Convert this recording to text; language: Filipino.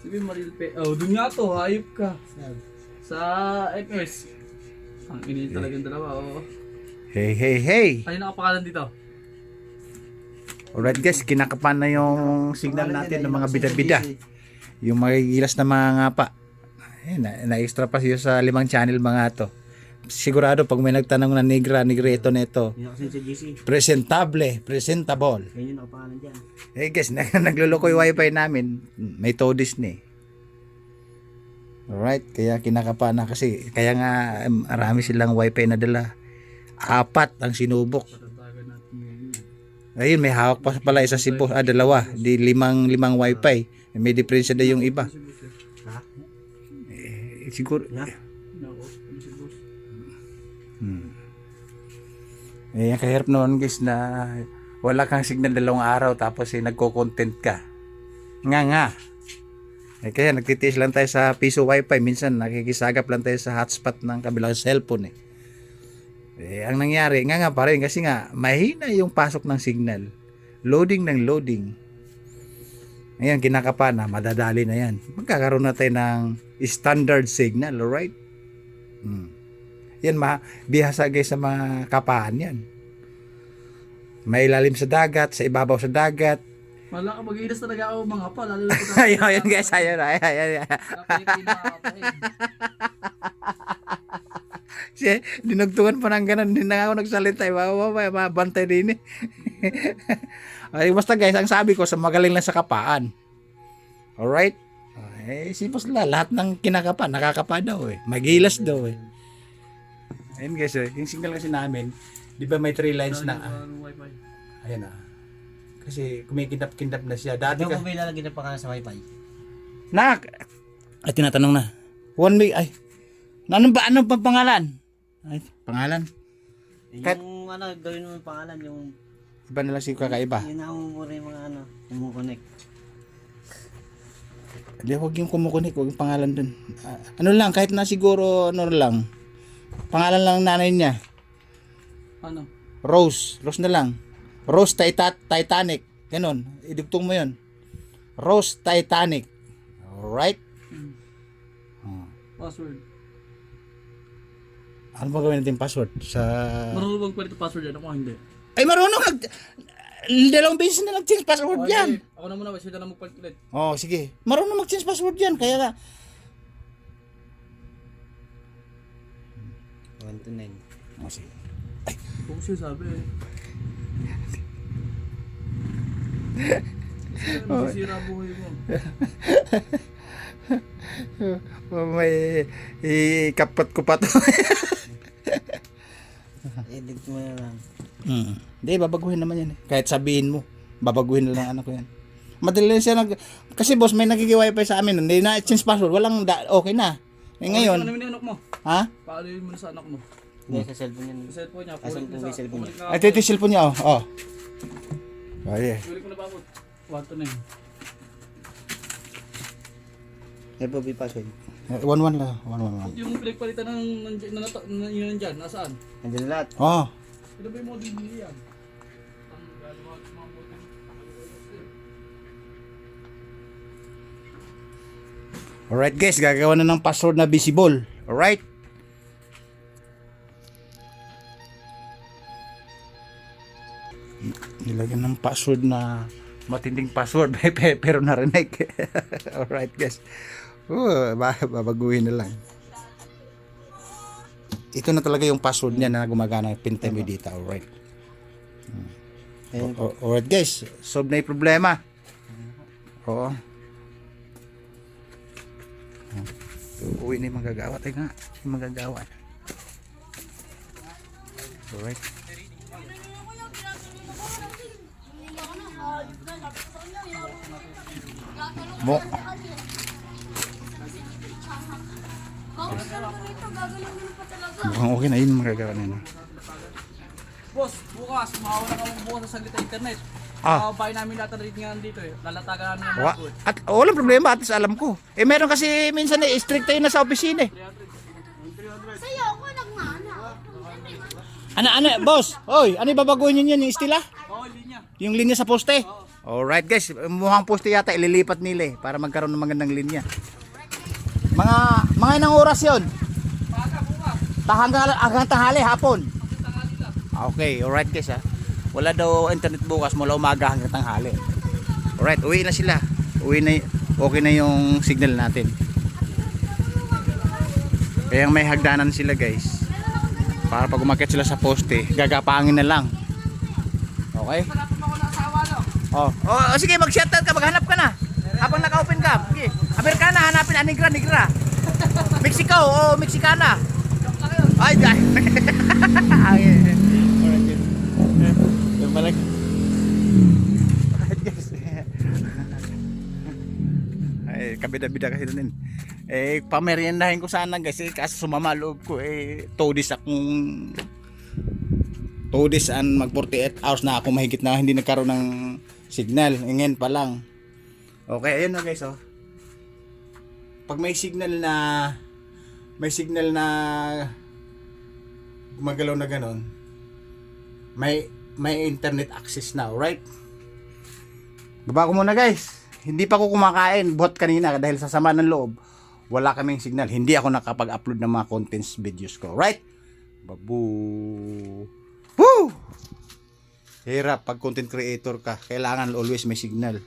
Sabi Marilpe. Oh, dun nga to, hayop ka. Sa FS. Ang init talagang dalawa, oh. Hey, hey, hey! Tayo nakapakalan dito. Alright guys, kinakapan na yung signal natin ng mga bida-bida. Yung magigilas na mga ngapa. Na-extra pa siya sa 5 channel mga to. Sigurado pag may nagtanong na negreto nito. Presentable, presentable. Yan yung nakapangalan dyan. Eh guys, nagluloko yung wifi namin. May todis ni. Alright, kaya kinakapan na kasi. Kaya nga marami silang wifi na dala. 4 ang sinubok. Patatagan natin ngayon. Ayun, may hawak pa pala isa si boss. 2. Di 5 wifi. May diferensya na yung iba. Ha? Siguro. Yeah. Nako, ano si boss? Eh, ang kahirap naman guys na wala kang signal 2 araw tapos nagko-content ka. Nga. Eh, kaya nagtitiis lang tayo sa piso wifi. Minsan nakikisagap lang tayo sa hotspot ng kabilang cellphone eh. Ang nangyari, nga pa rin kasi nga mahina yung pasok ng signal. Loading ng loading. Ngayon, kinakapa na, madadali na yan. Magkakaroon na tayo ng standard signal, alright? Yan, bihasa guys sa mga kapaan yan. May ilalim sa dagat, sa ibabaw sa dagat. Wala ka, mag-iinas talaga ako mga pa. Lalo na ito. Ayun guys, ayun. Siya, dinugtungan pa ng ganun. Hindi na ako nagsalita. Mabantay din eh. Ay, basta guys, ang sabi ko, sa magaling lang sa kapaan. Alright? Eh, sipos lahat ng kinakapa, nakakapa daw eh. Magilas daw eh. Ayun guys, yung signal kasi namin, di ba may 3 lines na, Wi-Fi. ayan na. Kasi kumikindap-kindap na siya. Dati Ano ka, mo ba ilalagay na pangalan sa wifi? nak! Ay, tinatanong na. 1 week, ay. Anong pa pangalan? Ay, pangalan? Kahit- Yung ano, gawin mo yung pangalan, yung Iba na lang si kakaiba. yun na umumura yung mga ano, umuconnect. Hindi, huwag yung kumukunik, huwag yung pangalan dun. Ano lang, kahit na siguro, ano lang. Pangalan lang ng nanay niya. Ano? Rose na lang. Rose Titanic. Ganon, idugtong mo yun. Rose Titanic. Alright? Password. Ano ba gawin natin password? Sa... Marunong bang pala ito password yan? Ako hindi. Ay, marunong! 2 beses na nag-change password yan. Ako na muna, sila na magpalit ulit. Oh, sige. Marunong mag-change password yan. Kaya nga, 1 to 9. oh, sige. Kung siya sabi eh. Masisira buhay mo. May ikapot ko pa to. Edit mo na lang. Hindi, babaguhin naman yan eh. Kahit sabihin mo, babaguhin na lang anak ko yan. Madali lang siya kasi boss, may nagki-wifi sa amin. Hindi na change password. Walang okay na. Eh ngayon, Ano yung anak mo? ha? Paalihin mo na sa anak mo. Hindi, sa cellphone yan. Sa cellphone niya. Asan po yung cellphone niya? Ay, ito yung cellphone niya, oh. Oh. Oh, yeah. Pili ko na babot. 1 to 9. FOB password. 1-1 lang. 1-1. Yung pinagpalitan ng yun nandyan, nasaan? Nandiyan na lahat. Oh. Ito ba yung model niya yan? Alright guys, gagawa na ng password na visible. Alright? Nilagyan ng password na matinding password pero narinig. Alright guys. Babaguhin na lang. Ito na talaga yung password niya na gumagana. Pintay mo dito. Alright. Ayun. Alright guys. Solve na yung problema. Oo. Uwi na yung magagawa. Tayo nga. Yung magagawa. Alright. Mo. Mukhang okay na yun yung magagawa na yun. Boss, bukas, makawala ka mong bukas sa saglit sa internet. Bahay namin lahat ng rate nga dito eh. Lalatagan namin yung mga good. At walang problema at alam ko. Eh meron kasi minsan strict tayo na sa opisina eh. Sa'yo ako nagmana. Ano, boss? Oy, ano ibabaguhin niyo yung estila? Oo, linya. Yung linya sa poste? Alright guys, mukhang poste yata ililipat nila para magkaroon ng magandang linya. Mga inang oras 'yon? Paga bukas. Hanggang tanghali hapon. Tanghali lang. Okay, alright guys ha. Wala daw internet bukas mula umaga hanggang tanghali. Alright, uwi na sila. Okay na yung signal natin. Kaya may hagdanan sila guys. Para pag umakyat sila sa poste, gagapangin na lang. Okay? Hanapin mo ako ng asawa, no? Oh, sige, mag-shoutout ka, maghanap ka na. Habang naka-open ka. Sige. Amerikana, hanapin Negra. Mexico o Mexicana. Ay, guys. Yung malag. Alright, guys. Ay, kabida-bida kasi doon. Pameriendahin ko sana guys, kasi sumama loob ko. 2 days and mag 48 hours na ako mahigit na hindi nagkaroon ng signal. Ngayon pa lang. Okay, ayun na guys, oh. Pag may signal na gumagalaw na ganon, may internet access na, alright? Baba ko muna guys. Hindi pa ako kumakain buhat kanina dahil sa sama ng loob. Wala kaming signal. Hindi ako nakapag-upload ng mga contents videos ko, right? Babu. Woo! Hirap pag content creator ka. Kailangan always may signal.